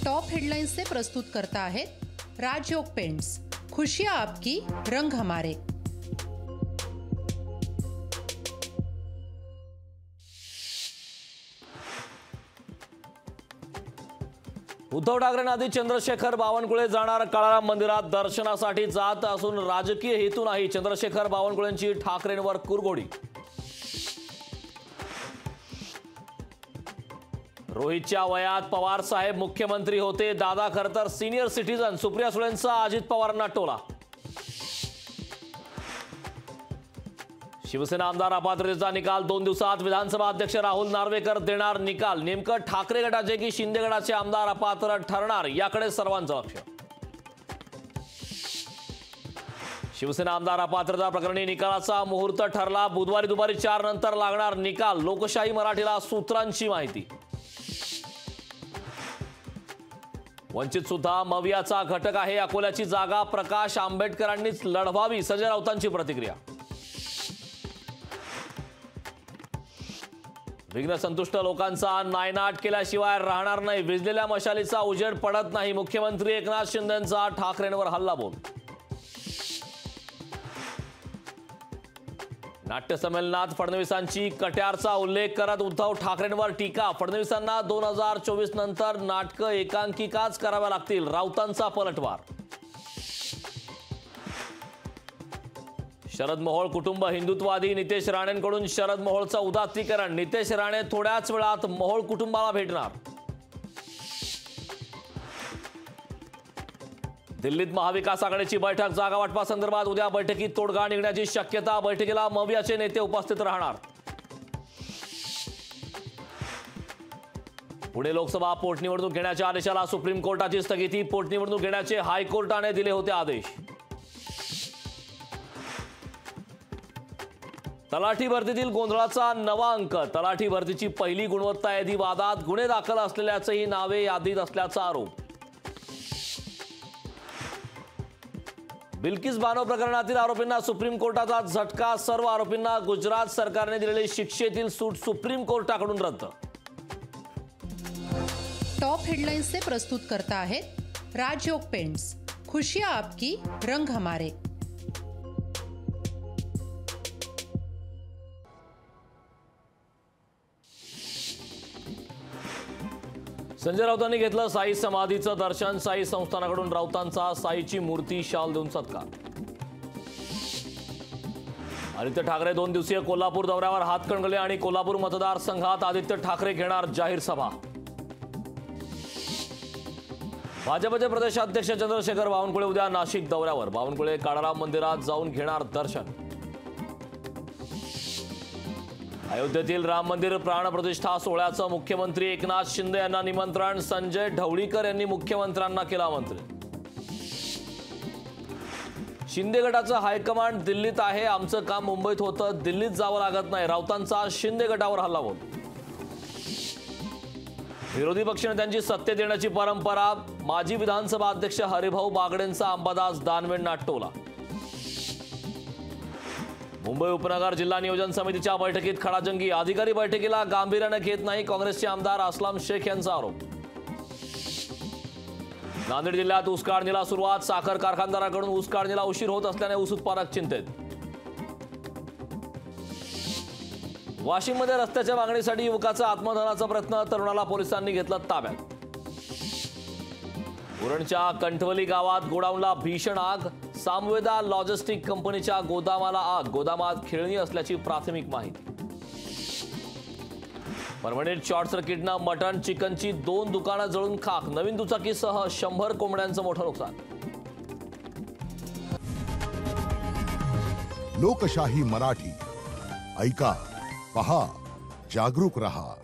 Top headlines से प्रस्तुत करता है राजयोग पेंट्स। खुशियां आपकी, रंग हमारे। उद्धव ठाकरेंना आधी चंद्रशेखर बावनकुळे जाणार काळाराम मंदिरात दर्शनासाठी जात असून राजकीय हेतू नाही। चंद्रशेखर बावनकुळेंची ठाकरेंवर कुरघोडी। रोहितच्या वयात पवार साहेब मुख्यमंत्री होते। दादा खरं तर सिनियर सिटीजन। सुप्रिया सुळेंचा अजित पवारांना टोला। शिवसेना आमदार अपात्रतेचा निकाल 2 दिवसात। विधानसभा अध्यक्ष राहुल नार्वेकर देणार निकाल। नेमकं ठाकरे गटाचे की शिंदे गटाचे आमदार अपात्र ठरणार याकडे सर्वांचं लक्ष। शिवसेना आमदार अपात्रता प्रकरणी निकालाचा मुहूर्त ठरला। बुधवारी दुपारी 4 नंतर लागणार निकाल। लोकशाही मराठीला सूत्रांची माहिती। वंचित सुद्धा मवियाचा घटक आहे। अकोल्याची जागा प्रकाश आंबेडकरांनीच लढवावी, संजय राऊतांची प्रतिक्रिया। विघ्न संतुष्ट लोकांचा नायनाट केल्याशिवाय राहणार नाही। विझलेल्या मशालीचा उजेड पडत नाही। मुख्यमंत्री एकनाथ शिंदेंचा ठाकरेंवर हल्लाबोल। नाट्य संमेलनात फडणवीसांची कट्यारचा उल्लेख करत उद्धव ठाकरेंवर टीका। फडणवीसांना 2024 नंतर नाटकं एकांकिकाच कराव्या लागतील, राऊतांचा पलटवार। शरद मोहोळ कुटुंब हिंदुत्ववादी। नितेश राणेंकडून शरद मोहोळचं उदात्तीकरण। नितेश राणे थोड्याच वेळात मोहोळ कुटुंबाला भेटणार। दिल्लीत महाविकास आघाडीची बैठक। जागा वाटपासंदर्भात उद्या बैठकीत तोडगा निघण्याची शक्यता। बैठकीला मवियाचे नेते उपस्थित राहणार। पुणे लोकसभा पोटनिवडणूक घेण्याच्या आदेशाला सुप्रीम कोर्टाची स्थगिती। पोटनिवडणूक घेण्याचे हायकोर्टाने दिले होते आदेश। तलाठी भरतीतील गोंधळाचा नवा अंक। तलाठी भरतीची पहिली गुणवत्ता यादी वादात। गुन्हे दाखल असलेल्याचेही नावे यादीत असल्याचा आरोप। बिल्किस बानो प्रकरणातील आरोपींना सुप्रीम कोर्टाचा झटका। सर्व आरोपींना गुजरात सरकारने दिलेली शिक्षेतील सूट सुप्रीम कोर्टाकडून रद्द। टॉप हेडलाइन्स से प्रस्तुत करता है राजयोग पेंट्स। खुशियां आपकी, रंग हमारे। संजय राऊतांनी घेतलं साई समाधीचं दर्शन। साई संस्थानाकडून राऊतांचा साईची मूर्ती शाल देऊन सत्कार। आदित्य ठाकरे 2 दिवसीय कोल्हापूर दौऱ्यावर। हातकणंगले आणि कोल्हापूर मतदारसंघात आदित्य ठाकरे घेणार जाहीर सभा। भाजपचे प्रदेशाध्यक्ष चंद्रशेखर बावनकुळे उद्या नाशिक दौऱ्यावर। बावनकुळे काळाराम मंदिरात जाऊन घेणार दर्शन। अयोध्येतील राम मंदिर प्राणप्रतिष्ठा सोहळ्याचं मुख्यमंत्री एकनाथ शिंदे यांना निमंत्रण। संजय ढवळीकर यांनी मुख्यमंत्र्यांना केलं आमंत्रित। शिंदे गटाचं हायकमांड दिल्लीत आहे। आमचं काम मुंबईत होतं, दिल्लीत जावं लागत नाही, राऊतांचा शिंदे गटावर हल्लाबोल। विरोधी पक्षनेत्यांची सत्तेत येण्याची परंपरा। माजी विधानसभा अध्यक्ष हरिभाऊ बागडेंचा अंबादास दानवेंना टोला। मुंबई उपनगर जिल्हा नियोजन समितीच्या बैठकीत खडाजंगी। अधिकारी बैठकीला गांभीर्याने घेत नाही, काँग्रेसचे आमदार असलम शेख यांचा आरोप। नांदेड जिल्ह्यात ऊस काढणीला सुरुवात। साखर कारखानदाराकडून ऊस काढणीला उशीर होत असल्याने ऊस उत्पादक चिंतेत। वाशिममध्ये रस्त्याच्या मागणीसाठी युवकाचा आत्मदहनाचा प्रयत्न। तरुणाला पोलिसांनी घेतलं ताब्यात। उरणच्या कंठवली गावात गोडाऊनला भीषण आग। सामवेदा लॉजिस्टिक कंपनीच्या गोदामाला आग। गोदामात खेळणी असल्याची प्राथमिक माहिती। परभणीत शॉर्ट सर्किटनं मटण चिकनची 2 दुकानं जळून खाक। नवीन दुचाकीसह 100 कोंबड्यांचं मोठं नुकसान। लोकशाही मराठी ऐका, पहा, जागरूक रहा।